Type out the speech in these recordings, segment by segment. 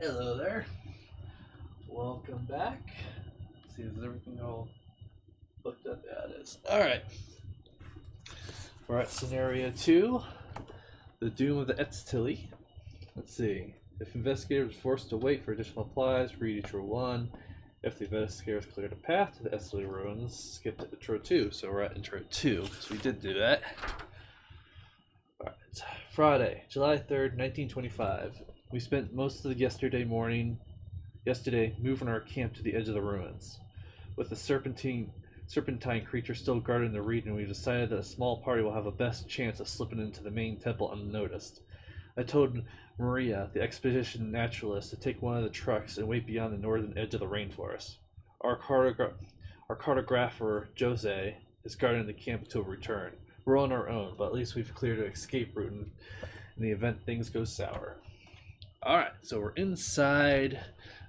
Hello there. Welcome back. Let's see, is everything all hooked up? Yeah, it is. Alright. We're at scenario 2. The Doom of the Eztli. Let's see. If investigators are forced to wait for additional supplies, read intro 1. If the investigators cleared a path to the Eztli ruins, skip to intro 2. So we're at intro 2, because we did do that. Alright. Friday, July 3rd, 1925. We spent most of the yesterday moving our camp to the edge of the ruins. With the serpentine creature still guarding the region, we decided that a small party will have the best chance of slipping into the main temple unnoticed. I told Maria, the expedition naturalist, to take one of the trucks and wait beyond the northern edge of the rainforest. Our cartographer, Jose, is guarding the camp until we return. We're on our own, but at least we've cleared an escape route in the event things go sour. Alright, so we're inside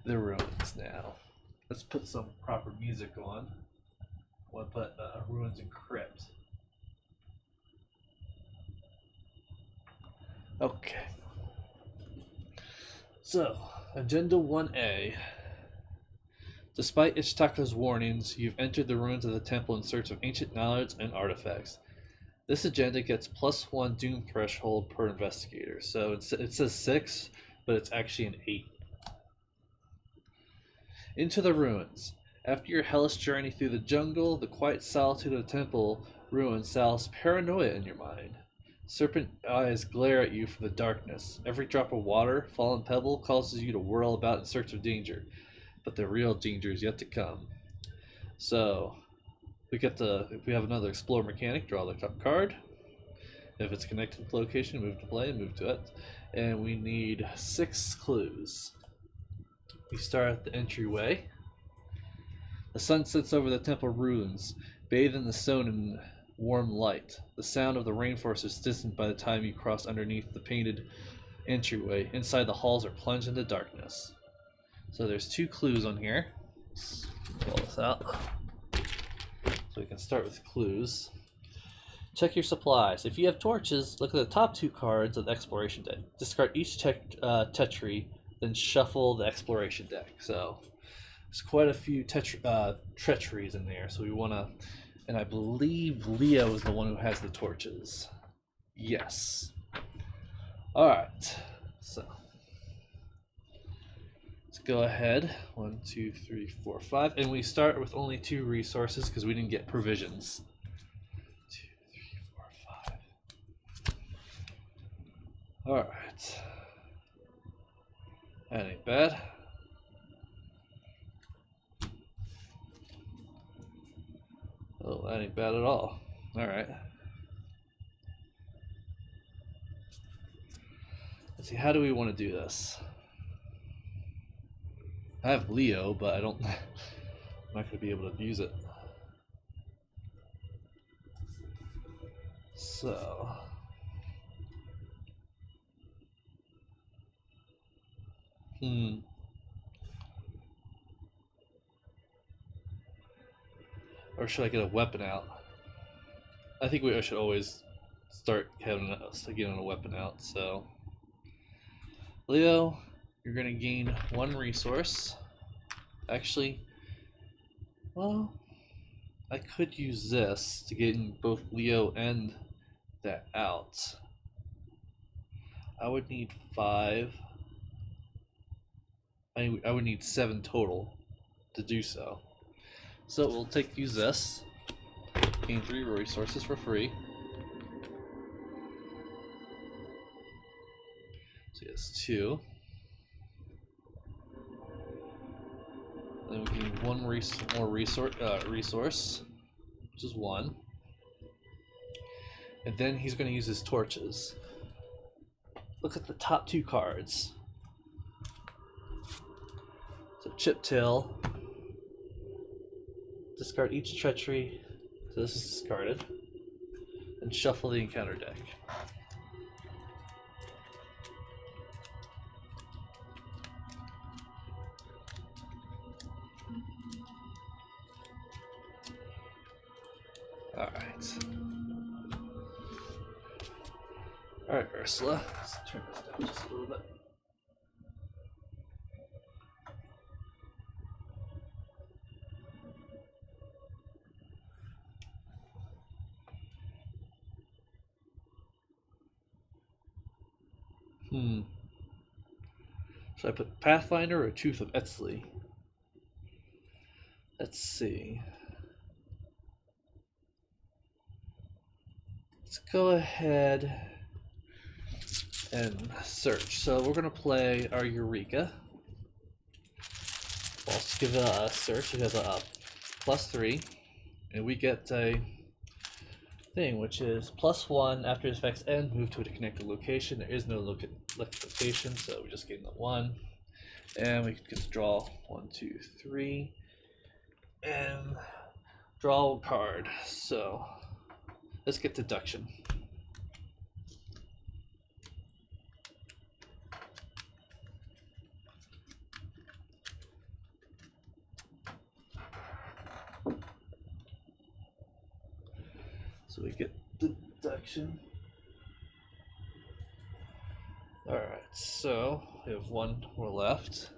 the ruins now. Let's put some proper music on. We'll put Ruins and Crypt. Okay. So, Agenda 1A. Despite Ishitaka's warnings, you've entered the ruins of the temple in search of ancient knowledge and artifacts. This agenda gets +1 doom threshold per investigator. So it says 6, but it's actually an 8. Into the ruins. After your hellish journey through the jungle, the quiet solitude of the temple ruins sows paranoia in your mind. Serpent eyes glare at you from the darkness. Every drop of water, fallen pebble, causes you to whirl about in search of danger. But the real danger is yet to come. So, if we have another Explore mechanic, draw the cup card. If it's connected to the location, move to play, move to it. And we need 6 clues. We start at the entryway. The sun sets over the temple ruins, bathed in the stone in warm light. The sound of the rainforest is distant by the time you cross underneath the painted entryway. Inside, the halls are plunged into darkness. So there's 2 clues on here. Let's pull this out. So we can start with clues. Check your supplies. If you have torches, look at the top 2 cards of the exploration deck. Discard each tetri, then shuffle the exploration deck. So there's quite a few treacheries in there. So we want to, and I believe Leo is the one who has the torches. Yes. All right. So let's go ahead. 1, 2, 3, 4, 5, and we start with only 2 resources because we didn't get provisions. 2, 3, 4, 5. All right. That ain't bad. Oh, that ain't bad at all. Alright. Let's see, how do we want to do this? I have Leo, but I'm not going to be able to use it. So... Or should I get a weapon out? I think I should always start getting a weapon out. So, Leo, you're gonna gain 1 resource. Actually, well, I could use this to get both Leo and that out. I would need 5. I would need 7 total to do so. So we'll use this. Gain 3 resources for free. So yes, 2. Then we gain 1 more resource, which is 1. And then he's going to use his torches. Look at the top 2 cards. So Chip Tail. Discard each treachery, so this is discarded, and shuffle the encounter deck. Alright, Ursula. Let's turn this down just a little bit. Should I put Pathfinder or Truth of Eztli? Let's see. Let's go ahead and search. So we're gonna play our Eureka. We'll also give it a search. It has a +3, and we get a thing which is +1 after its effects end. Move to a connected location. There is no location, so we just gain the 1, and we can draw 1, 2, 3, and draw a card. So let's get deduction. So we get deduction. Alright, so we have one more left.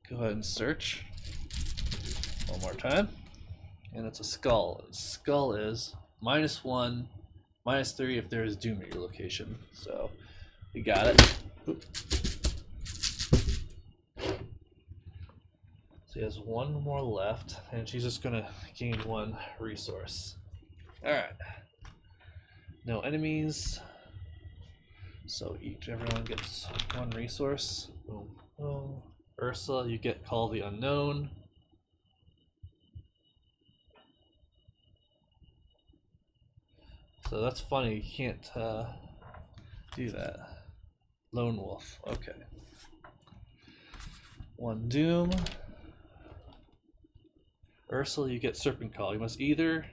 Go ahead and search one more time. And it's a skull. Skull is -1, -3 if there is doom at your location. So we got it. Oop. So he has one more left, and she's just gonna gain 1 resource. Alright. No enemies. So everyone gets 1 resource. Boom, boom. Ursula, you get Call the Unknown. So that's funny, you can't do that. Lone Wolf, okay. 1 Doom. Ursula, you get Serpent Call. You must either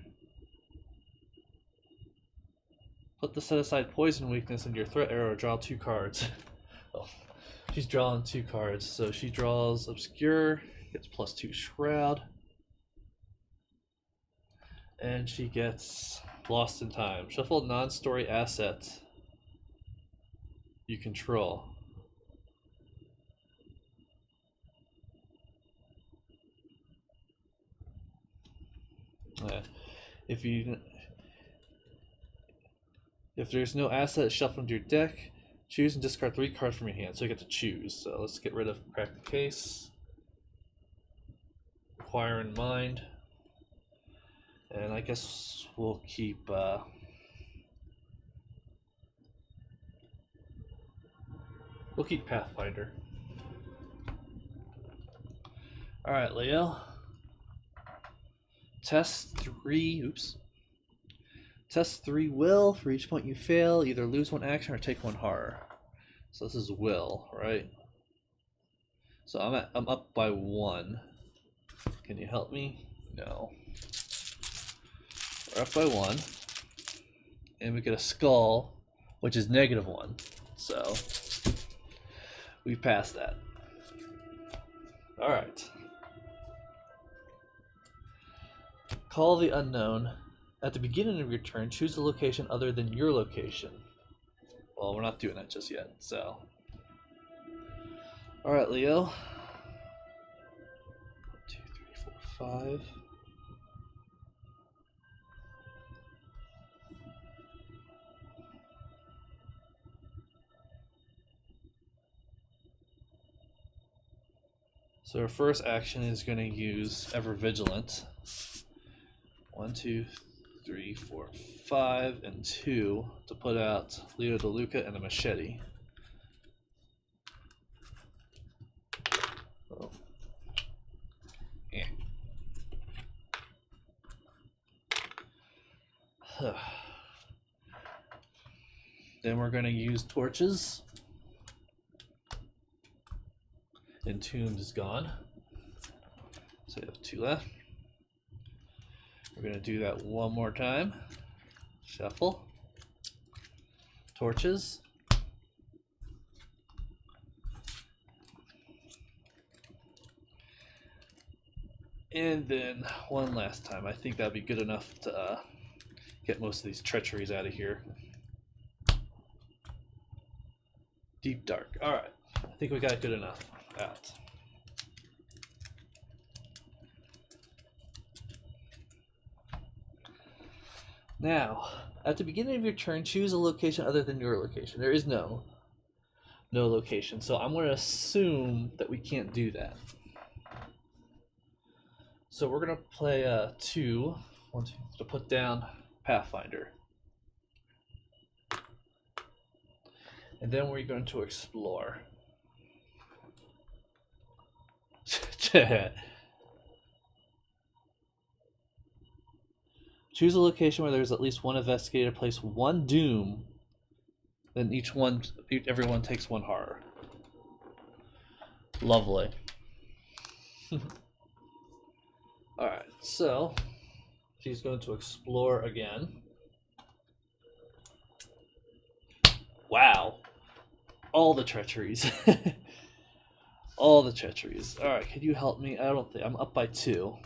put the set aside poison weakness into your threat arrow or draw 2 cards. Oh, she's drawing 2 cards. So she draws Obscure, gets +2 Shroud. And she gets Lost in Time. Shuffle a non-story asset you control. If there's no asset shuffled into your deck, choose and discard 3 cards from your hand. So you get to choose. So let's get rid of Crack the Case, Acquire in Mind, and I guess we'll keep Pathfinder. All right, Leo. Test 3. Oops. Test 3 will. For each point you fail, either lose 1 action or take 1 horror. So this is will, right? So I'm up by 1. Can you help me? No. We're up by 1, and we get a skull, which is -1. So we passed that. All right. Call the Unknown. At the beginning of your turn, choose a location other than your location. Well, we're not doing that just yet, so. Alright, Leo. 1, 2, 3, 4, 5. So our first action is going to use Ever Vigilant. 1, 2, 3, 4, 5, and 2 to put out Leo DeLuca and a machete. Oh. Yeah. Then we're going to use torches. Entombed is gone. So we have 2 left. We're going to do that one more time. Shuffle. Torches. And then one last time. I think that'd be good enough to get most of these treacheries out of here. Deep Dark. Alright. I think we got good enough out. Now, at the beginning of your turn, choose a location other than your location. There is no no location. So I'm going to assume that we can't do that. So we're going to play 2 to put down Pathfinder. And then we're going to explore. Choose a location where there's at least one investigator. Place 1 doom. Then everyone takes 1 horror. Lovely. Alright, so she's going to explore again. Wow. All the treacheries. All the treacheries. Alright, can you help me? I don't think I'm up by 2.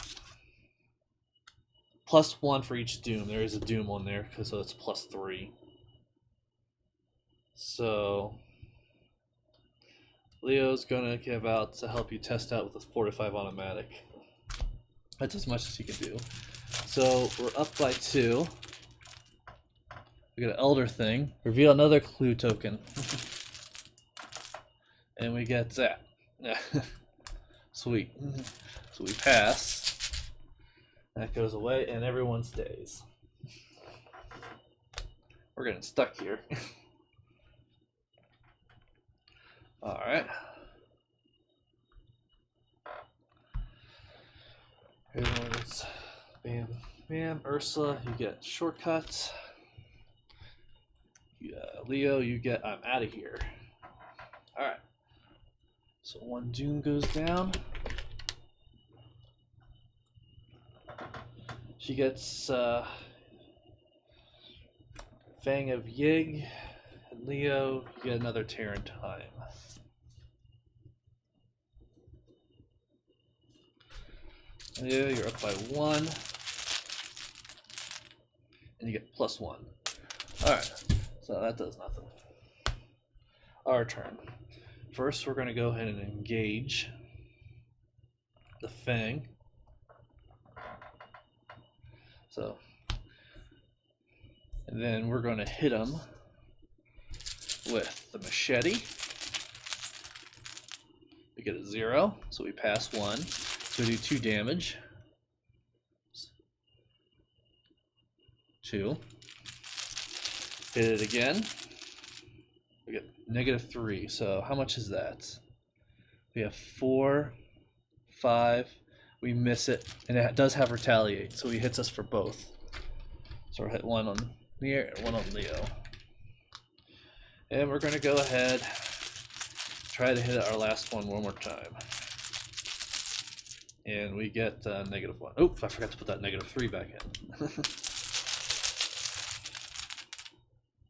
+1 for each doom. There is a doom on there, so it's +3. So Leo's gonna give out to help you test out with a 45 automatic. That's as much as he can do. So we're up by 2. We got an elder thing. Reveal another clue token. And we get that. Sweet. So we pass. That goes away and everyone stays. We're getting stuck here. Alright. Everyone's bam, bam. Ursula, you get shortcuts. Leo, you get I'm out of here. Alright. So 1 doom goes down. She gets Fang of Yig. And Leo, you get another tear in time. Leo, you're up by 1. And you get +1. Alright, so that does nothing. Our turn. First, we're going to go ahead and engage the Fang. So, and then we're going to hit him with the machete. We get a 0, so we pass 1. So we do 2 damage. 2. Hit it again. We get -3. So how much is that? We have 4, 5. We miss it, and it does have retaliate, so he hits us for both. So we'll hit 1 on Leo, 1 on Leo. And we're going to go ahead, try to hit our last one more time. And we get -1. Oh, I forgot to put that -3 back in.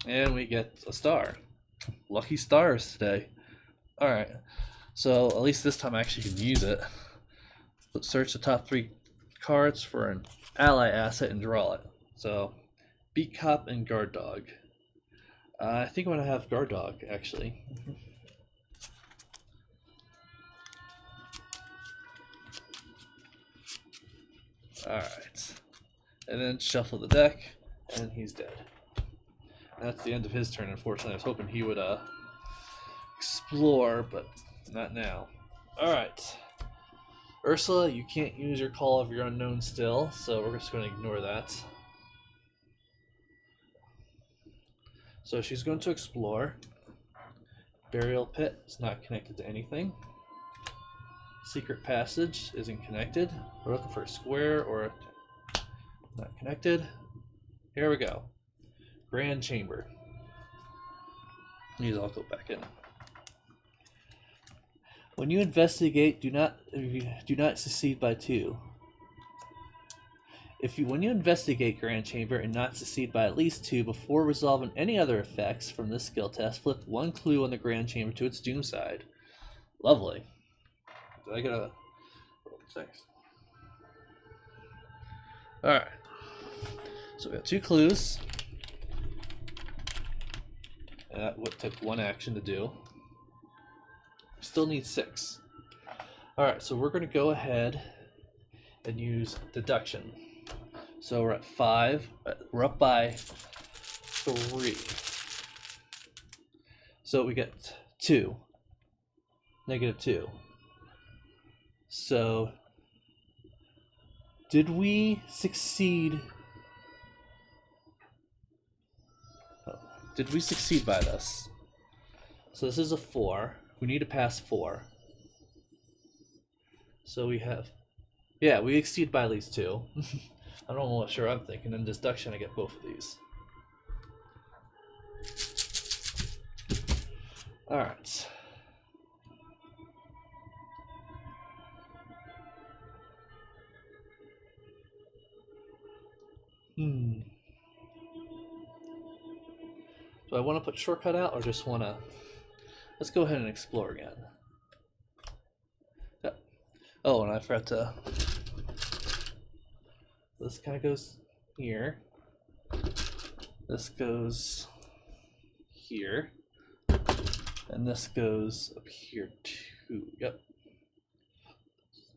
And we get a star. Lucky stars today. Alright, so at least this time I actually can use it. Let's search the top 3 cards for an ally asset and draw it. So, Beat Cop and Guard Dog. I think I'm going to have Guard Dog, actually. Alright. And then shuffle the deck, and he's dead. That's the end of his turn, unfortunately. I was hoping he would explore, but not now. Alright. Ursula, you can't use your Call of your Unknown still, so we're just going to ignore that. So she's going to explore. Burial Pit is not connected to anything. Secret Passage isn't connected. We're looking for a square or not connected. Here we go. Grand Chamber. These all go back in. When you investigate, do not succeed by 2. When you investigate Grand Chamber and not succeed by at least 2 before resolving any other effects from this skill test, flip 1 clue on the Grand Chamber to its doom side. Lovely. Did I get a 6? Alright. So we got 2 clues. And that took 1 action to do. Still need 6. Alright, so we're going to go ahead and use deduction. So we're at 5. We're up by 3. So we get 2. -2. So, did we succeed? Oh, did we succeed by this? So this is a 4. We need to pass 4. So we have... Yeah, we exceed by at least 2. I don't know what sure I'm thinking. In deduction, I get both of these. Alright. Do I want to put shortcut out or just want to... Let's go ahead and explore again. Yep. Oh, and I forgot to... This kind of goes here. This goes here. And this goes up here too. Yep.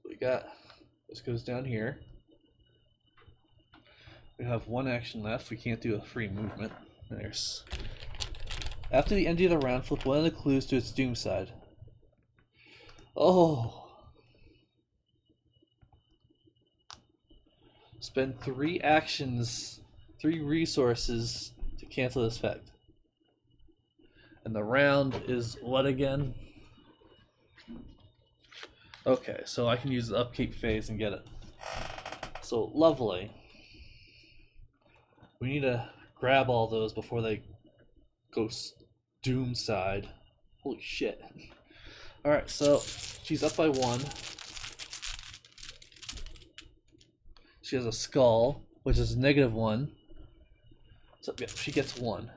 We got... This goes down here. We have 1 action left. We can't do a free movement. There's... After the end of the round, flip one of the clues to its doom side. Oh. Spend 3 actions, 3 resources to cancel this effect. And the round is what again? Okay, so I can use the upkeep phase and get it. So, lovely. We need to grab all those before they go doom side. Holy shit. Alright, so she's up by 1. She has a skull, which is -1. So yeah, she gets 1.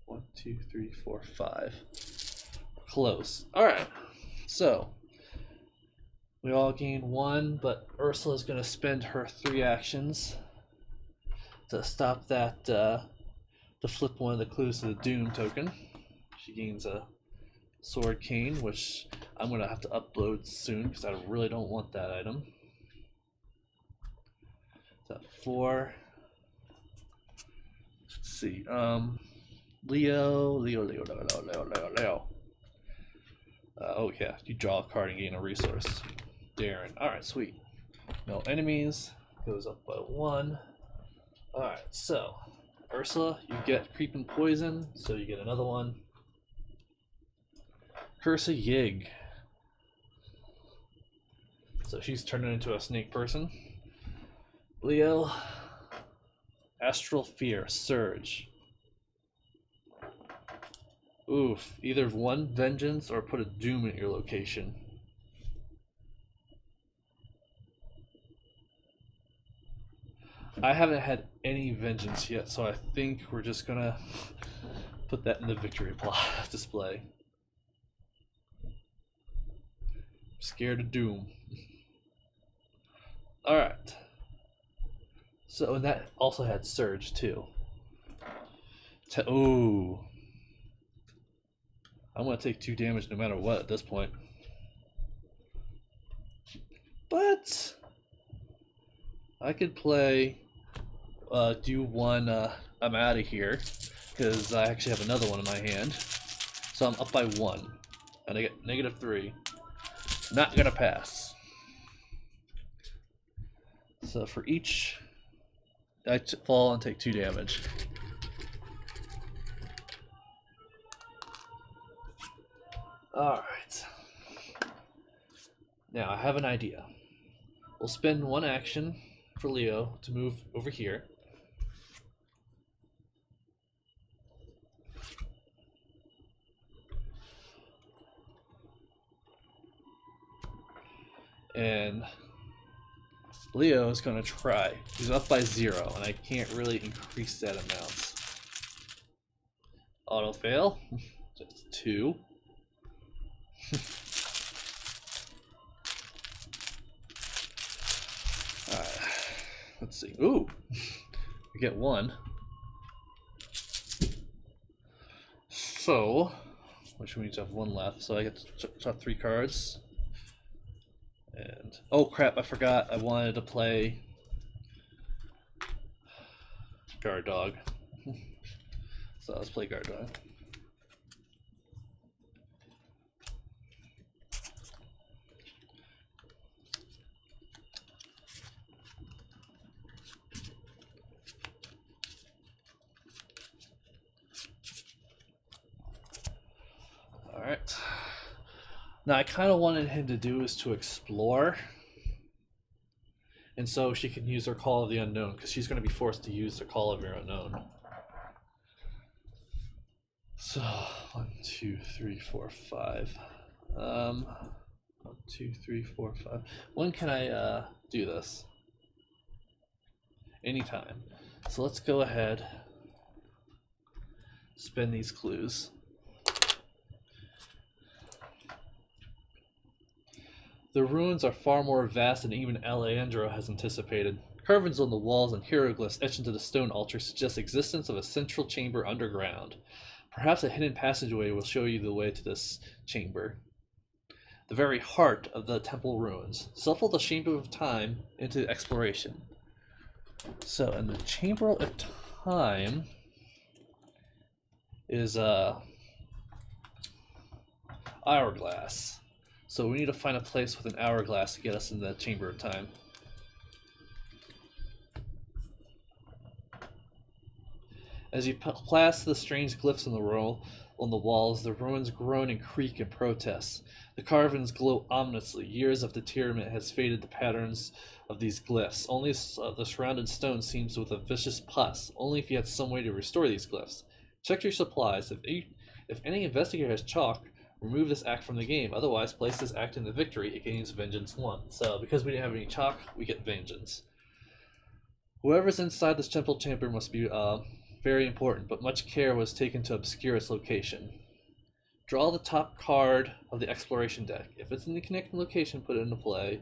1, 2, 3, 4, 5. Close. Alright. So we all gain 1, but Ursula's gonna spend her 3 actions to stop that to flip one of the clues to the Doom token. She gains a sword cane, which I'm going to have to upload soon because I really don't want that item. So 4. Let's see. Leo. Oh yeah, you draw a card and gain a resource. Darren. Alright, sweet. No enemies. Goes up by 1. Alright, so Ursula, you get creeping poison, so you get another one. Curse of Yig. So she's turning into a snake person. Leo, Astral Fear, Surge. Oof, either 1 vengeance or put a doom at your location. I haven't had any vengeance yet, so I think we're just gonna put that in the victory display. Scared of doom. Alright. So, and that also had surge too. Ooh. I'm gonna take 2 damage no matter what at this point. But I could play do 1 I'm out of here because I actually have another one in my hand. So I'm up by 1 and I get -3. Not gonna pass. So for each I fall and take 2 damage. Alright. Now I have an idea. We'll spend 1 action for Leo to move over here. And Leo is going to try. He's up by 0, and I can't really increase that amount. Auto fail. That's 2. Alright. Let's see. Ooh! We get 1. So, which means I have 1 left, so I get to top 3 cards. And oh crap, I forgot I wanted to play Guard Dog. So let's play Guard Dog. Now, I kind of wanted him to do is to explore, and so she can use her Call of the Unknown, because she's going to be forced to use the Call of the Unknown. So, 1, 2, 3, 4, 5. 1, 2, 3, 4, 5. When can I do this? Anytime. So let's go ahead, spin these clues. The ruins are far more vast than even Alejandro has anticipated. Carvings on the walls and hieroglyphs etched into the stone altar suggest the existence of a central chamber underground. Perhaps a hidden passageway will show you the way to this chamber, the very heart of the temple ruins. Shuffle the Chamber of Time into exploration. So, in the Chamber of Time is hourglass. So we need to find a place with an hourglass to get us in the Chamber of Time. As you pass the strange glyphs on the walls, the ruins groan and creak in protest. The carvings glow ominously. Years of deterioration has faded the patterns of these glyphs. Only the surrounded stone seems with a vicious pus. Only if you had some way to restore these glyphs. Check your supplies. If any investigator has chalk, remove this act from the game. Otherwise, place this act in the victory. It gains Vengeance 1. So, because we didn't have any chalk, we get Vengeance. Whoever's inside this temple chamber must be very important, but much care was taken to obscure its location. Draw the top card of the exploration deck. If it's in the connecting location, put it into play.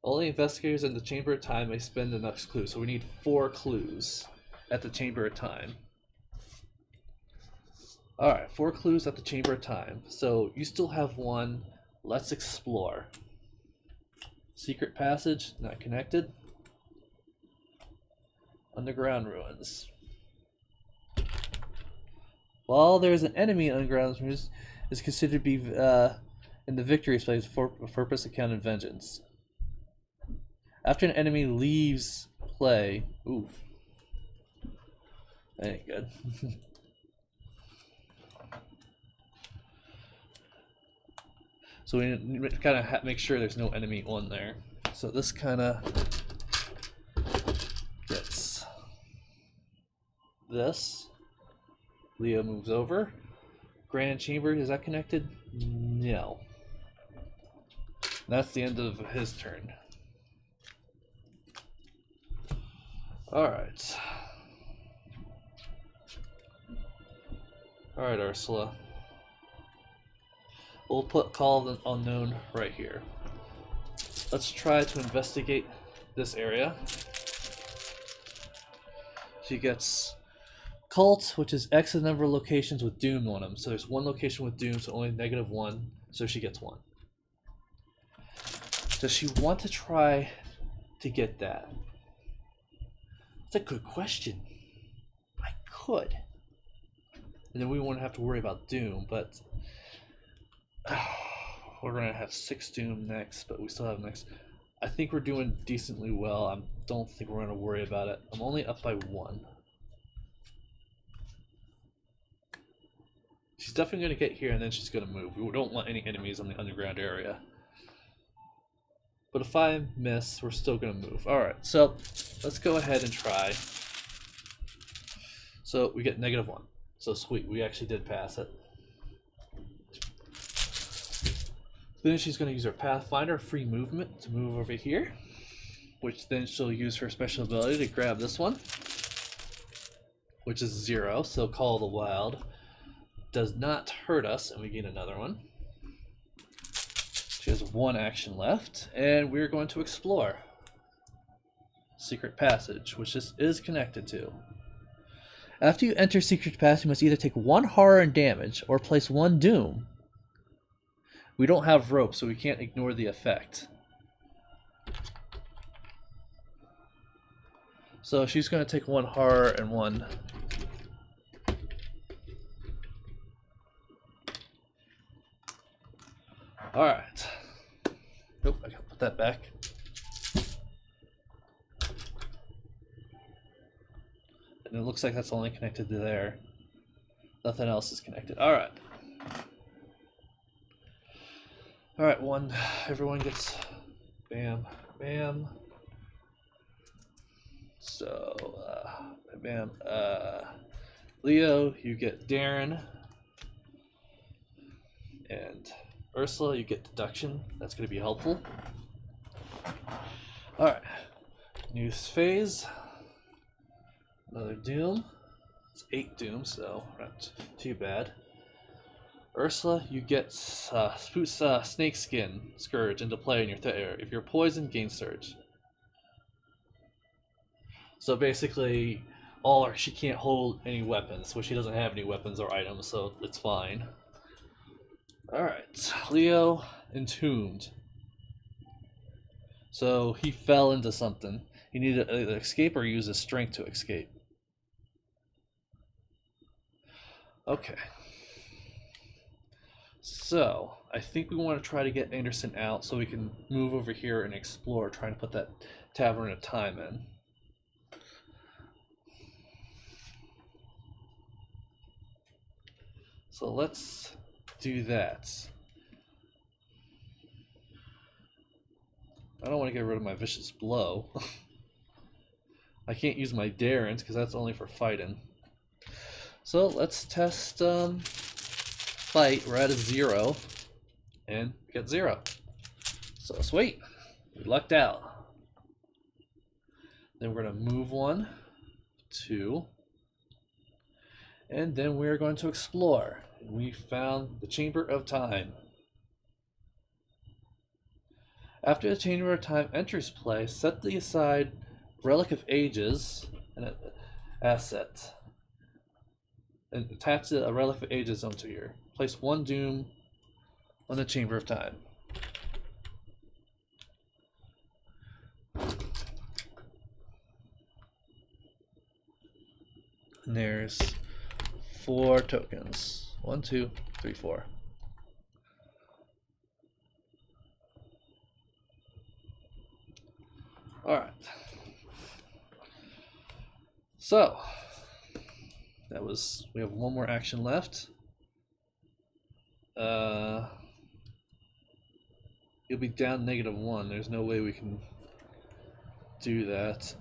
Only investigators in the Chamber of Time may spend the next clue. So we need 4 clues at the Chamber of Time. Alright, 4 clues at the Chamber of Time. So you still have 1. Let's explore. Secret passage, not connected. Underground ruins. While there is an enemy in underground ruins, is considered to be in the victory space for purpose of counted vengeance. After an enemy leaves play, ooh, that ain't good. So we need to kind of make sure there's no enemy on there. So this kind of gets this. Leo moves over. Grand Chamber, is that connected? No. That's the end of his turn. Alright. Alright, Ursula. We'll put Call of the Unknown right here. Let's try to investigate this area. She gets Cult, which is X the number of locations with Doom on them. So there's 1 location with Doom, so only -1, so she gets 1. Does she want to try to get that? That's a good question. I could. And then we won't have to worry about Doom, but we're going to have 6 Doom next, but we still have next. I think we're doing decently well. I don't think we're going to worry about it. I'm only up by 1. She's definitely going to get here and then she's going to move. We don't want any enemies on the underground area. But if I miss, we're still going to move. Alright, so let's go ahead and try. So we get -1. So sweet, we actually did pass it. Then she's going to use her Pathfinder free movement to move over here. Which then she'll use her special ability to grab this one. Which is 0, so Call of the Wild. Does not hurt us, and we gain another one. She has 1 action left, and we're going to explore. Secret Passage, which this is connected to. After you enter Secret Passage, you must either take 1 horror and damage, or place 1 doom. We don't have rope, so we can't ignore the effect. So she's going to take 1 horror and 1... Alright. Nope, I gotta put that back. And it looks like that's only connected to there. Nothing else is connected. Alright. Alright, everyone gets bam, bam. So, bam, Leo, you get Darren, and Ursula, you get deduction. That's going to be helpful. Alright, new phase, another doom. It's 8 doom, so not too bad. Ursula, you get snake skin scourge into play in your if you're poisoned, gain surge. So basically, she can't hold any weapons, which she doesn't have any weapons or items, so it's fine. Alright, Leo, entombed. So he fell into something. He needed to either escape or use his strength to escape. Okay. So, I think we want to try to get Anderson out so we can move over here and explore, trying to put that Tavern of Time in. So let's do that. I don't want to get rid of my Vicious Blow. I can't use my Darrens because that's only for fighting. So let's test fight. We're at a 0 and we got 0. So sweet. We lucked out. Then we're going to move 1, 2, and then we're going to explore. We found the Chamber of Time. After the Chamber of Time enters play, set aside Relic of Ages, an asset, and attach a Relic of Ages onto here. Place 1 Doom on the Chamber of Time. And there's 4 tokens. 1, 2, 3, 4. Alright. So, we have 1 more action left. You'll be down -1. There's no way we can do that.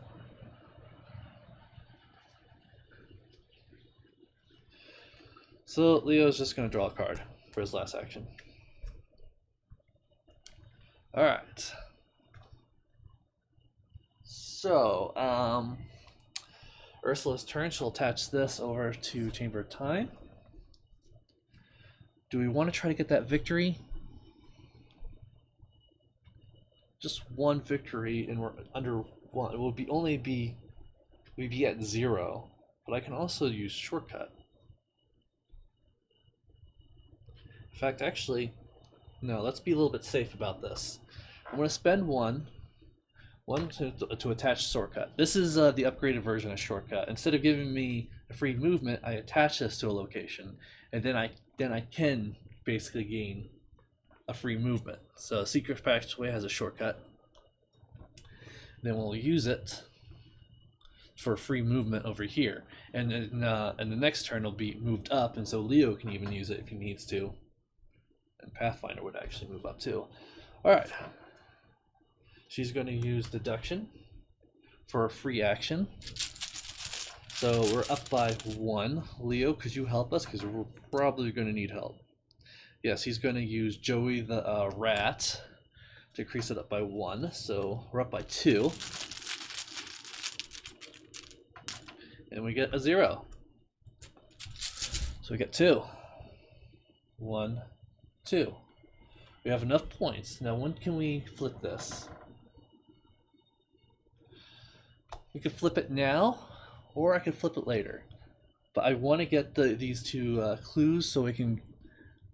So Leo's just going to draw a card for his last action. Alright. So, Ursula's turn. She'll attach this over to Chamber of Time. Do we want to try to get that victory? Just 1 victory, and we're under 1. It will we'd be at 0. But I can also use shortcut. In fact, actually, no. Let's be a little bit safe about this. I'm going to spend 1 to attach shortcut. This is the upgraded version of shortcut. Instead of giving me a free movement, I attach this to a location, and then I can basically gain a free movement. So Secret Passageway has a shortcut. Then we'll use it for free movement over here, and then the next turn will be moved up, and so Leo can even use it if he needs to, and Pathfinder would actually move up too. All right. She's going to use deduction for a free action. So we're up by 1. Leo, could you help us? Because we're probably going to need help. Yes, he's going to use Joey the rat to increase it up by 1. So we're up by 2. And we get a 0. So we get 2. 1, 2. We have enough points. Now when can we flip this? We could flip it now, or I could flip it later. But I want to get these 2 clues so we can,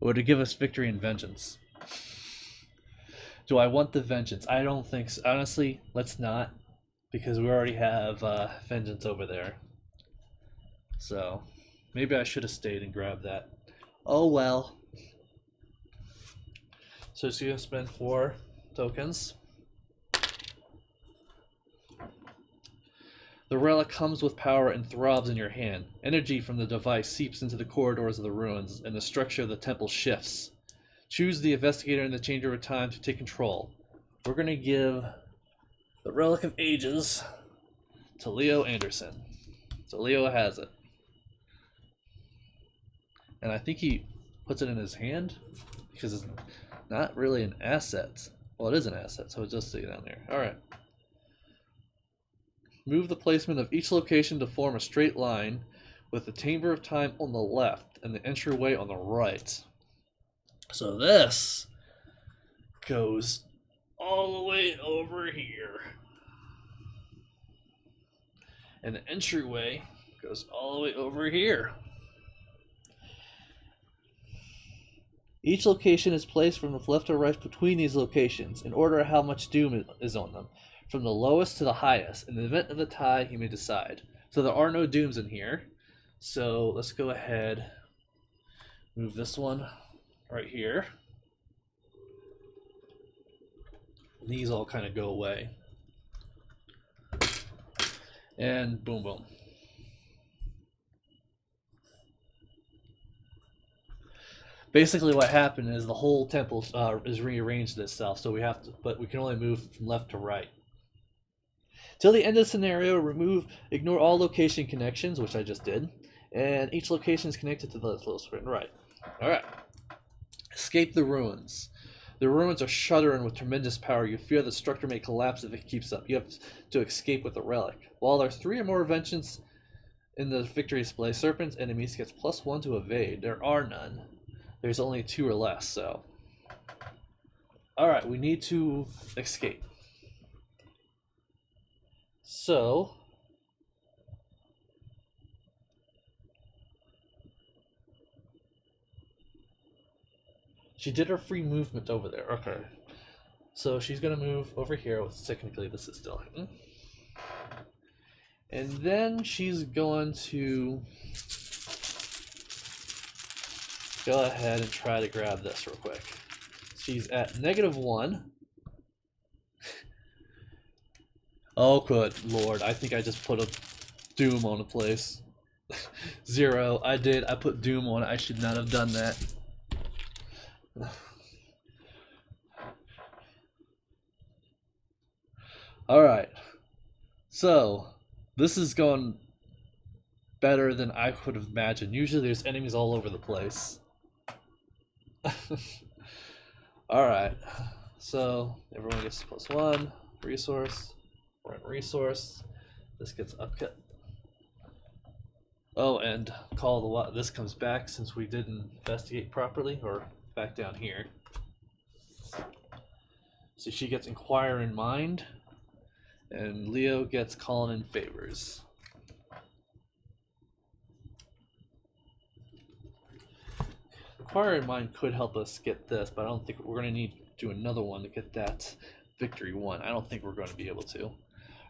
or to give us victory and vengeance. Do I want the vengeance? I don't think so. Honestly, let's not, because we already have vengeance over there. So maybe I should have stayed and grabbed that. Oh well. So she's gonna spend 4 tokens. The relic comes with power and throbs in your hand. Energy from the device seeps into the corridors of the ruins, and the structure of the temple shifts. Choose the investigator in the Chamber of Time to take control. We're going to give the Relic of Ages to Leo Anderson. So Leo has it. And I think he puts it in his hand because it's not really an asset. Well, it is an asset, so it's just sitting down there. Alright. Move the placement of each location to form a straight line with the Chamber of Time on the left and the entryway on the right. So this goes all the way over here. And the entryway goes all the way over here. Each location is placed from the left to right between these locations in order of how much doom is on them, from the lowest to the highest. In the event of a tie, you may decide. So there are no dooms in here. So let's go ahead, move this one right here. These all kind of go away. And boom, boom. Basically what happened is the whole temple is rearranged itself, so we have to, but we can only move from left to right. Till the end of the scenario, ignore all location connections, which I just did, and each location is connected to the little screen. Right. Alright. Escape the ruins. The ruins are shuddering with tremendous power. You fear the structure may collapse if it keeps up. You have to escape with the relic. While there are 3 or more inventions in the victory display, serpents enemies gets +1 to evade. There are none. There's only 2 or less, so. Alright, we need to escape. So. She did her free movement over there. Okay. So she's going to move over here. Well, technically, this is still hidden. And then she's going to go ahead and try to grab this real quick. She's at -1. Oh, good lord. I think I just put a doom on a place. 0. I did. I put doom on it. I should not have done that. Alright. So, this is going better than I could have imagined. Usually there's enemies all over the place. Alright. So, everyone gets +1. Resource. We're in resource. This gets upcut. Oh, and call the this comes back since we didn't investigate properly, or back down here. So she gets Inquire in Mind, and Leo gets Calling in Favors. Inquire in Mind could help us get this, but I don't think we're going to need to do another one to get that victory 1. I don't think we're going to be able to.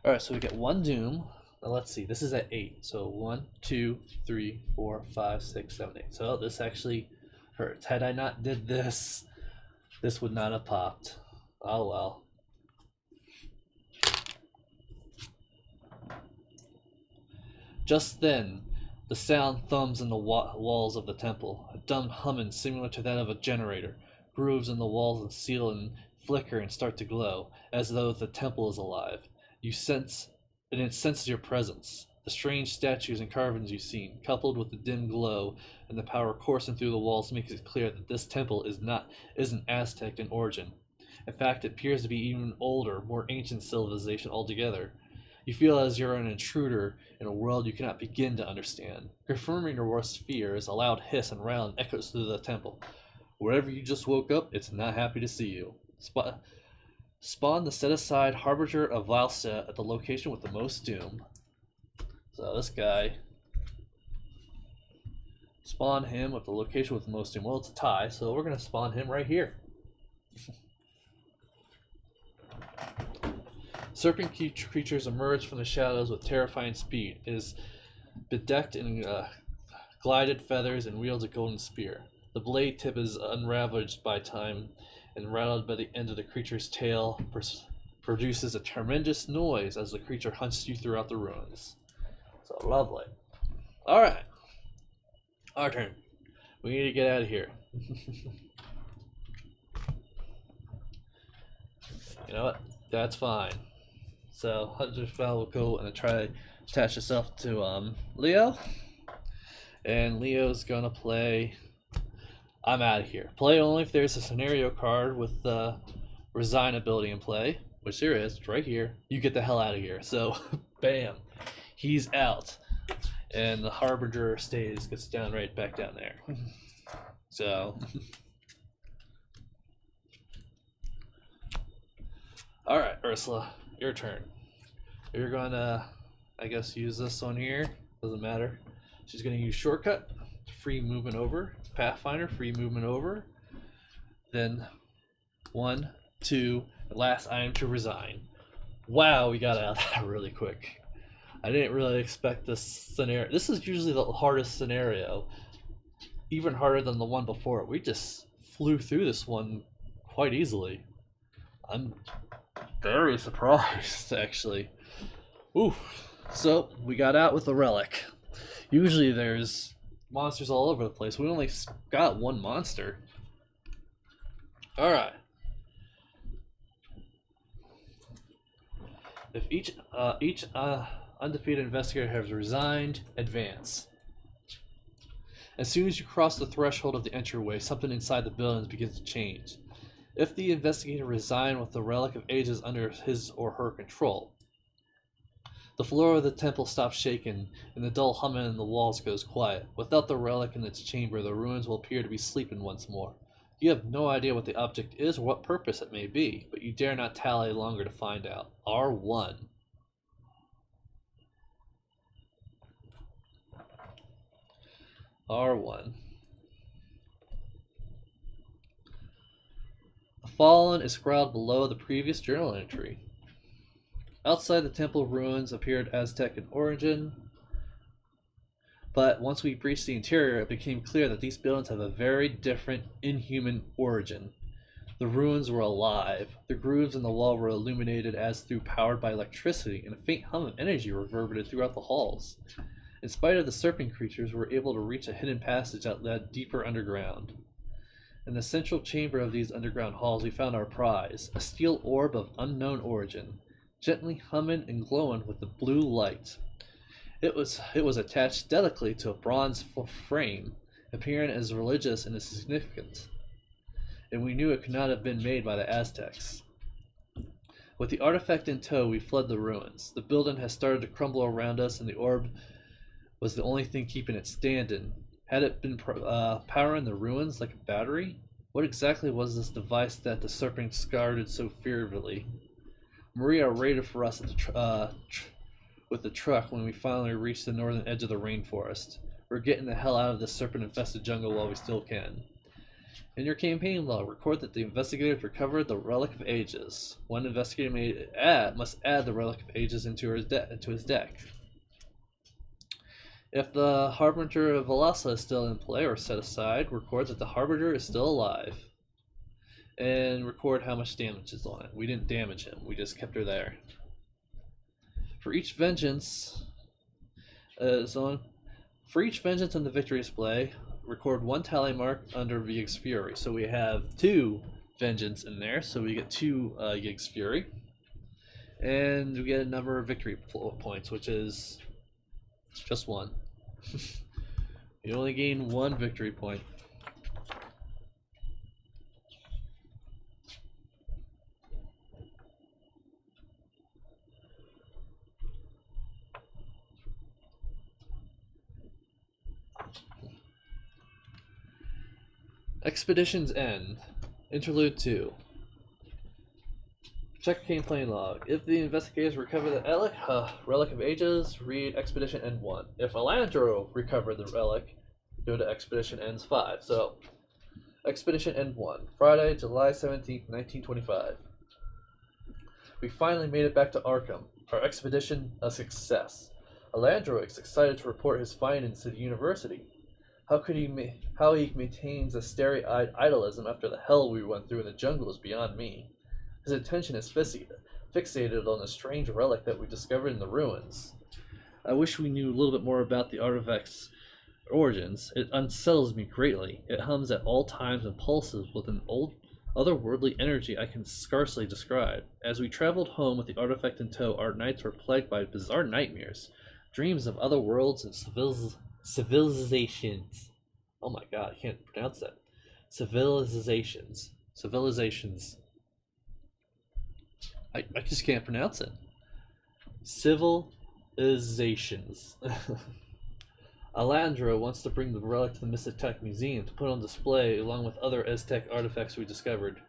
Alright, so we get 1 Doom. Now let's see, this is at 8. So 1, 2, 3, 4, 5, 6, 7, 8. So this actually hurts. Had I not did this, this would not have popped. Oh well. Just then, the sound thums in the walls of the temple. A dumb humming similar to that of a generator. Grooves in the walls and ceiling flicker and start to glow, as though the temple is alive. You sense, and it senses your presence. The strange statues and carvings you've seen, coupled with the dim glow and the power coursing through the walls, makes it clear that this temple isn't Aztec in origin. In fact, it appears to be even older, more ancient civilization altogether. You feel as you're an intruder in a world you cannot begin to understand. Confirming your worst fears, a loud hiss and rattle echoes through the temple. Wherever you just woke up, it's not happy to see you. Spawn the set-aside Harbinger of Valsa at the location with the most doom. So this guy, spawn him with the location with the most doom. Well, it's a tie, so we're going to spawn him right here. Serpent creatures emerge from the shadows with terrifying speed. It is bedecked in glided feathers and wields a golden spear. The blade tip is unravaged by time and rattled by the end of the creature's tail produces a tremendous noise as the creature hunts you throughout the ruins. So lovely. Alright. Our turn. We need to get out of here. You know what? That's fine. So Hunter's Vow will go and try to attach itself to Leo. And Leo's gonna play I'm out of here. Play only if there's a scenario card with the Resign ability in play, which there is. It's right here. You get the hell out of here. So, bam. He's out. And the Harbinger gets down right back down there. So, alright, Ursula, your turn. You're gonna, I guess, use this one here. Doesn't matter. She's gonna use Shortcut, free movement over. Pathfinder, free movement over. Then 1, 2, last item to resign. Wow, we got out of that really quick. I didn't really expect this scenario. This is usually the hardest scenario. Even harder than the one before. We just flew through this one quite easily. I'm very surprised, actually. Ooh. So, we got out with a relic. Usually there's monsters all over the place. We only got one monster. Alright. If each undefeated investigator has resigned, advance. As soon as you cross the threshold of the entryway, something inside the buildings begins to change. If the investigator resigned with the Relic of Ages under his or her control, the floor of the temple stops shaking, and the dull humming in the walls goes quiet. Without the relic in its chamber, the ruins will appear to be sleeping once more. You have no idea what the object is or what purpose it may be, but you dare not tally longer to find out. R1. R1. The fallen is scrawled below the previous journal entry. Outside the temple ruins appeared Aztec in origin, but once we breached the interior, it became clear that these buildings have a very different, inhuman origin. The ruins were alive. The grooves in the wall were illuminated as though powered by electricity, and a faint hum of energy reverberated throughout the halls. In spite of the serpent creatures, we were able to reach a hidden passage that led deeper underground. In the central chamber of these underground halls, we found our prize, a steel orb of unknown origin, gently humming and glowing with the blue light. It was attached delicately to a bronze frame, appearing as religious and as significant, and we knew it could not have been made by the Aztecs. With the artifact in tow, we fled the ruins. The building had started to crumble around us, and the orb was the only thing keeping it standing. Had it been powering the ruins like a battery? What exactly was this device that the serpents guarded so fearfully? Maria waited for us at with the truck when we finally reached the northern edge of the rainforest. We're getting the hell out of this serpent-infested jungle while we still can. In your campaign log, record that the investigators recovered the Relic of Ages. One investigator must add the Relic of Ages into his deck. If the Harbinger of Velasa is still in play or set aside, record that the Harbinger is still alive. And record how much damage is on it. We didn't damage him, we just kept her there. For each vengeance in the victory display, record one tally mark under Yig's Fury. So we have 2 vengeance in there, so we get 2 Yig's Fury. And we get a number of victory points, which is just 1. You only gain 1 victory point. Expedition's End. Interlude 2. Check campaign log. If the investigators recover the Relic of Ages, read Expedition End 1. If Alandro recovered the relic, go to Expedition Ends 5. So, Expedition End 1. Friday, July 17th, 1925. We finally made it back to Arkham. Our expedition a success. Alandro is excited to report his findings to the university. How he maintains a starry-eyed idolism after the hell we went through in the jungle is beyond me. His attention is fixated on the strange relic that we discovered in the ruins. I wish we knew a little bit more about the artifact's origins. It unsettles me greatly. It hums at all times and pulses with an otherworldly energy I can scarcely describe. As we traveled home with the artifact in tow, our nights were plagued by bizarre nightmares, dreams of other worlds and civilizations. Oh my god, I can't pronounce that. Civilizations. Civilizations. I just can't pronounce it. Civilizations. Alandra wants to bring the relic to the Mystic Tech Museum to put on display along with other Aztec artifacts we discovered.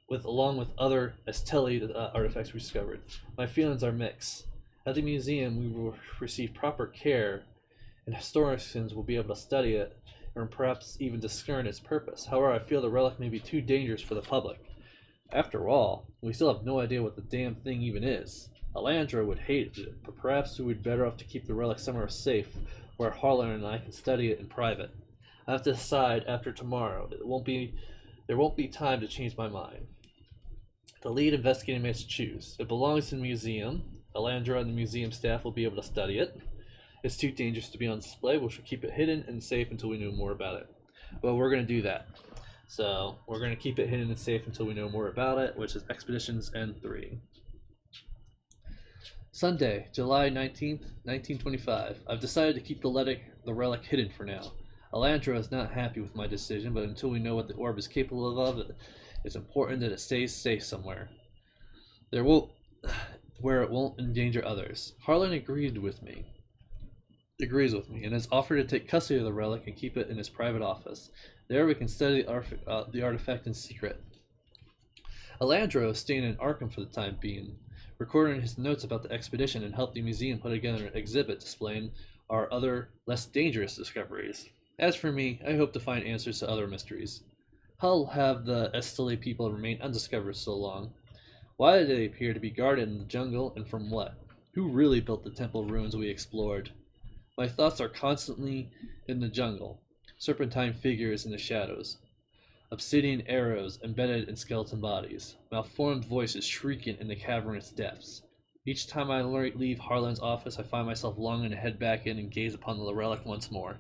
Along with other Eztli artifacts we discovered. My feelings are mixed. At the museum, we will receive proper care, and historians will be able to study it, and perhaps even discern its purpose. However, I feel the relic may be too dangerous for the public. After all, we still have no idea what the damn thing even is. Alandra would hate it, but perhaps we would be better off to keep the relic somewhere safe, where Harlan and I can study it in private. I have to decide after tomorrow. There won't be time to change my mind. The lead investigator must choose. It belongs to the museum. Alandra and the museum staff will be able to study it. It's too dangerous to be on display. We should keep it hidden and safe until we know more about it. Well, we're going to do that. So, we're going to keep it hidden and safe until we know more about it, which is Expeditions N3. Sunday, July 19th, 1925. I've decided to keep the relic hidden for now. Alandra is not happy with my decision, but until we know what the orb is capable of, it's important that it stays safe somewhere. Where it won't endanger others. Harlan agrees with me, and has offered to take custody of the relic and keep it in his private office. There we can study the artifact in secret. Alandra is staying in Arkham for the time being, recording his notes about the expedition and helped the museum put together an exhibit displaying our other, less dangerous discoveries. As for me, I hope to find answers to other mysteries. How have the Eztli people remained undiscovered so long? Why did they appear to be guarded in the jungle, and from what? Who really built the temple ruins we explored? My thoughts are constantly in the jungle, serpentine figures in the shadows, obsidian arrows embedded in skeleton bodies, malformed voices shrieking in the cavernous depths. Each time I leave Harlan's office, I find myself longing to head back in and gaze upon the relic once more.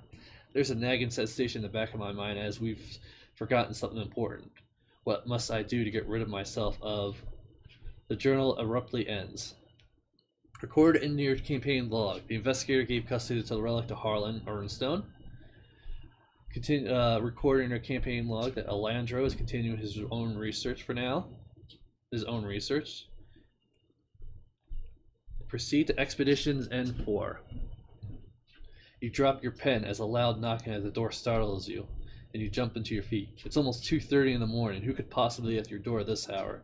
There's a nagging sensation in the back of my mind as we've forgotten something important. What must I do to get rid of myself of... The journal abruptly ends. Recorded in your campaign log. The investigator gave custody to the relic to Harlan Ernstone. Recorded in your campaign log that Alandra is continuing his own research for now. Proceed to Expeditions N4. You drop your pen as a loud knocking at the door startles you, and you jump into your feet. It's almost 2:30 in the morning. Who could possibly be at your door this hour?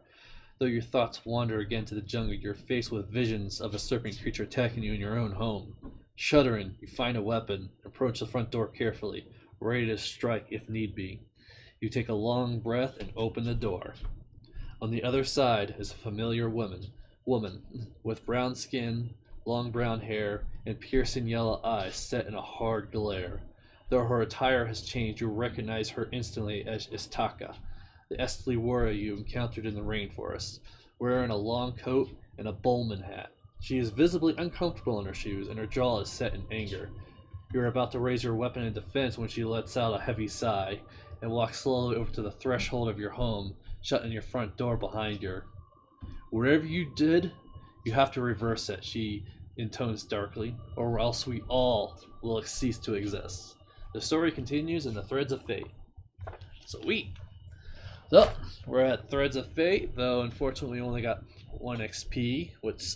Though your thoughts wander again to the jungle, you're faced with visions of a serpent creature attacking you in your own home. Shuddering, you find a weapon, approach the front door carefully, ready to strike if need be. You take a long breath and open the door. On the other side is a familiar woman with brown skin, long brown hair, and piercing yellow eyes set in a hard glare. Though her attire has changed, you recognize her instantly as Istaka, the Eztli warrior you encountered in the rainforest, wearing a long coat and a bowman hat. She is visibly uncomfortable in her shoes, and her jaw is set in anger. You are about to raise your weapon in defense when she lets out a heavy sigh and walks slowly over to the threshold of your home, shutting your front door behind you. Whatever you did, you have to reverse it, she intones darkly, or else we all will cease to exist. The story continues in the Threads of Fate. So, we're at Threads of Fate, though unfortunately we only got 1 XP, which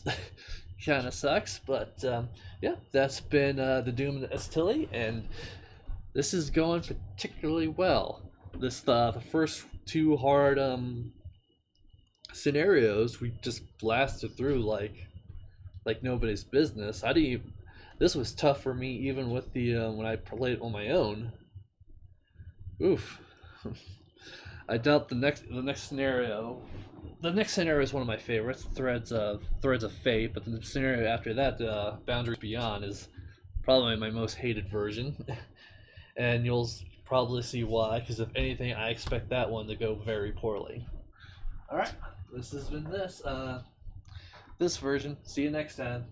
kind of sucks, but yeah, that's been the Doom and the Eztli, and this is going particularly well. The first 2 hard scenarios we just blasted through like nobody's business. This was tough for me even with the when I played it on my own. Oof. I doubt the next scenario. The next scenario is one of my favorites, Threads of Fate, but the scenario after that, Boundaries Beyond, is probably my most hated version, and you'll probably see why. Because if anything, I expect that one to go very poorly. All right, this has been this version. See you next time.